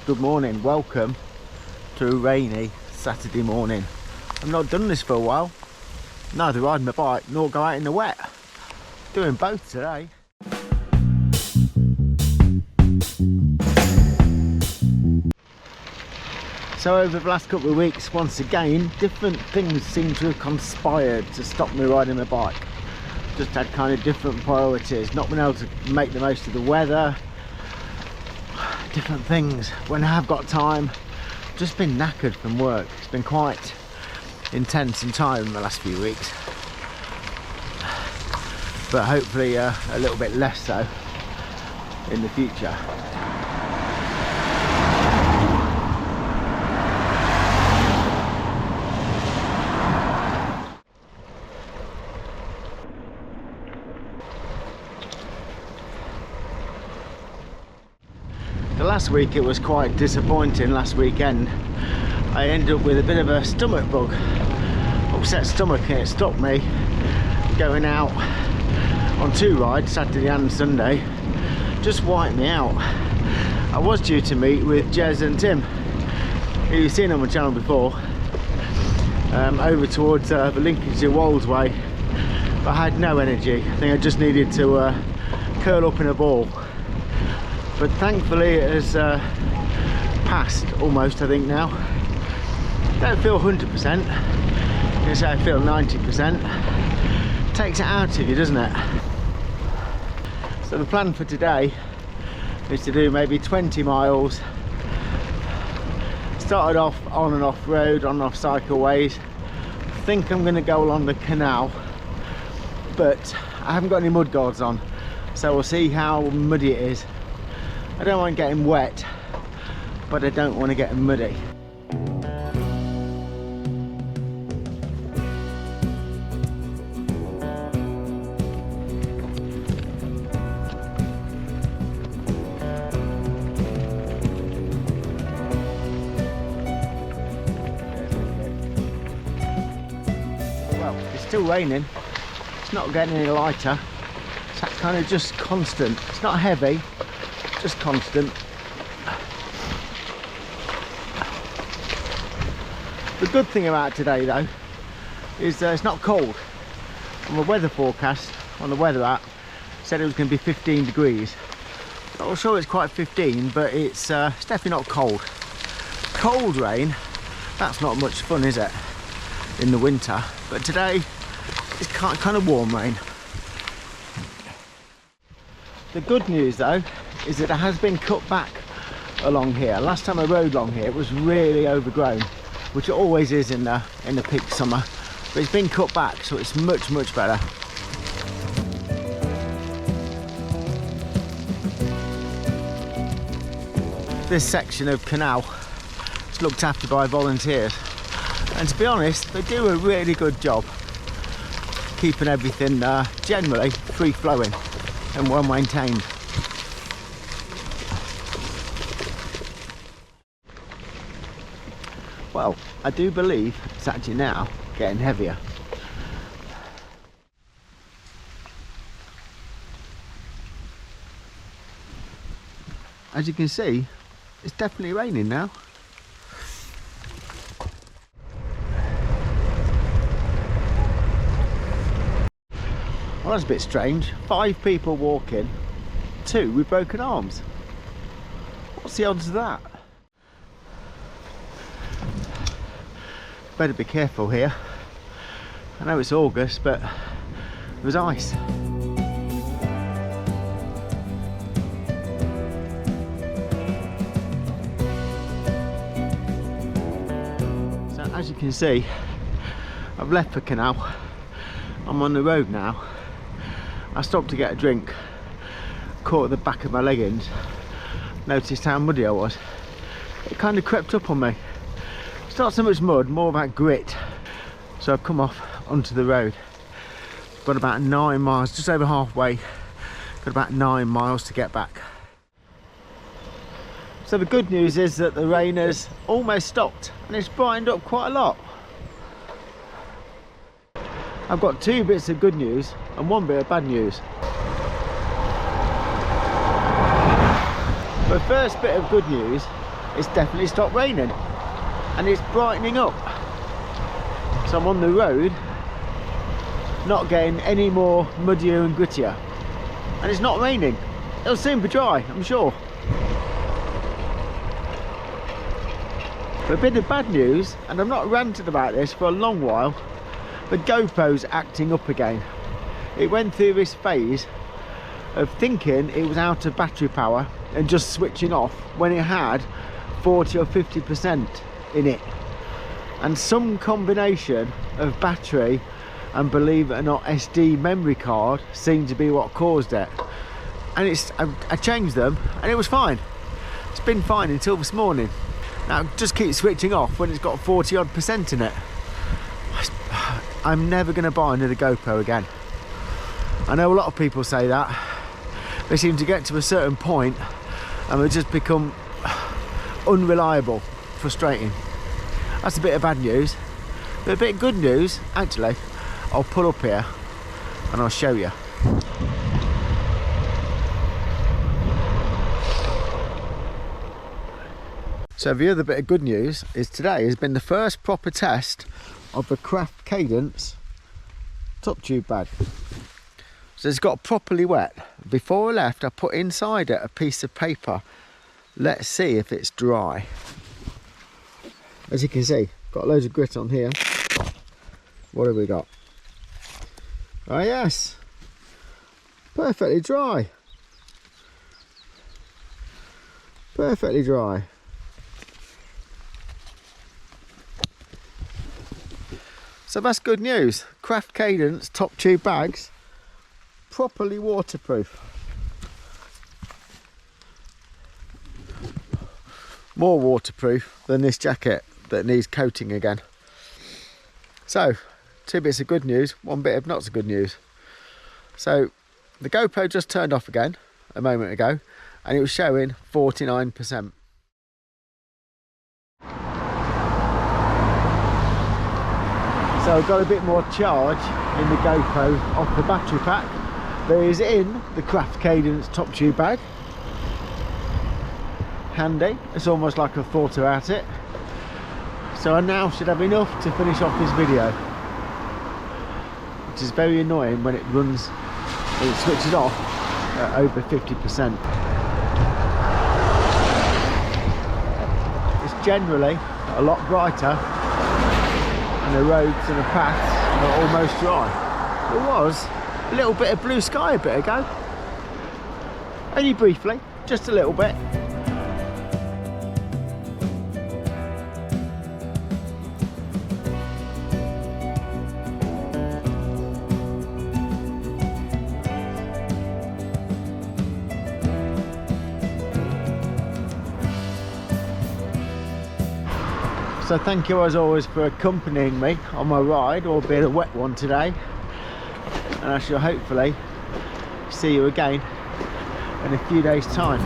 Good morning, welcome to a rainy Saturday morning. I've not done this for a while, neither ride my bike nor go out in the wet. Doing both today. So over the last couple of weeks, once again, different things seem to have conspired to stop me riding my bike. Just had kind of different priorities, not been able to make the most of the weather, different things. When I have got time, just been knackered from work. It's been quite intense and tiring the last few weeks, but hopefully a little bit less so in the future. Last week it was quite disappointing. Last weekend I ended up with a bit of a stomach bug, upset stomach, and it stopped me going out on two rides, Saturday and Sunday. Just wiped me out. I was due to meet with Jez and Tim, who you've seen on my channel before, over towards the Lincolnshire Wolds way, but I had no energy. I think I just needed to curl up in a ball. But thankfully it has passed almost, I think now. Don't feel 100%, I say I feel 90%. Takes it out of you, doesn't it? So the plan for today is to do maybe 20 miles. Started off on and off road, on and off cycleways. I think I'm going to go along the canal, but I haven't got any mud guards on, so we'll see how muddy it is. I don't want getting wet, but I don't want to get muddy. Well, it's still raining. It's not getting any lighter. It's that kind of just constant. It's not heavy, just constant. The good thing about today though is it's not cold. On the weather forecast, on the weather app, said it was going to be 15 degrees. Not sure it's quite 15, but it's definitely not cold. Cold rain, that's not much fun, is it, in the winter? But today it's kind of warm rain. The good news though is that it has been cut back along here. Last time I rode along here it was really overgrown, which it always is in the peak summer, but it's been cut back, so it's much better. This section of canal is looked after by volunteers, and to be honest they do a really good job keeping everything generally free flowing and well maintained. Well, I do believe it's actually now getting heavier. As you can see, it's definitely raining now. Well, that's a bit strange. 5 people walking, 2 with broken arms. What's the odds of that? Better be careful here. I know it's August, but there's ice. So as you can see, I've left the canal. I'm on the road now. I stopped to get a drink, caught at the back of my leggings, noticed how muddy I was. It kind of crept up on me. It's not so much mud, more about grit. So I've come off onto the road. Got about 9 miles, just over halfway. Got about 9 miles to get back. So the good news is that the rain has almost stopped and it's brightened up quite a lot. I've got 2 bits of good news and 1 bit of bad news. The first bit of good news it's definitely stopped raining and it's brightening up. So I'm on the road, not getting any more muddier and grittier, and it's not raining. It'll soon be dry, I'm sure. But a bit of bad news, and I've not ranted about this for a long while, the GoPro's acting up again. It went through this phase of thinking it was out of battery power and just switching off when it had 40 or 50% in it, and some combination of battery and, believe it or not, SD memory card seemed to be what caused it. And I changed them and it was fine. It's been fine until this morning. Now it just keeps switching off when it's got 40 odd % in it. I'm never going to buy another GoPro again. I know a lot of people say that. They seem to get to a certain point and they just become unreliable, frustrating. That's a bit of bad news. But a bit of good news, actually, I'll pull up here and I'll show you. So the other bit of good news is today has been the first proper test of the Craft Cadence top tube bag. So it's got properly wet. Before I left, I put inside it a piece of paper. Let's see if it's dry. As you can see, got loads of grit on here. What have we got? Oh yes, perfectly dry. Perfectly dry. So that's good news. Craft Cadence top tube bags, properly waterproof. More waterproof than this jacket that needs coating again. So, 2 bits of good news, 1 bit of not so good news. So, the GoPro just turned off again a moment ago and it was showing 49%. So I've got a bit more charge in the GoPro off the battery pack. There is in the Craft Cadence top tube bag. Handy, it's almost like I've thought about it. So I now should have enough to finish off this video, which is very annoying when it runs, when it switches off at over 50%. It's generally a lot brighter and the roads and the paths are almost dry. There was a little bit of blue sky a bit ago, only briefly, just a little bit. So thank you as always for accompanying me on my ride, albeit a wet one today, and I shall hopefully see you again in a few days' time.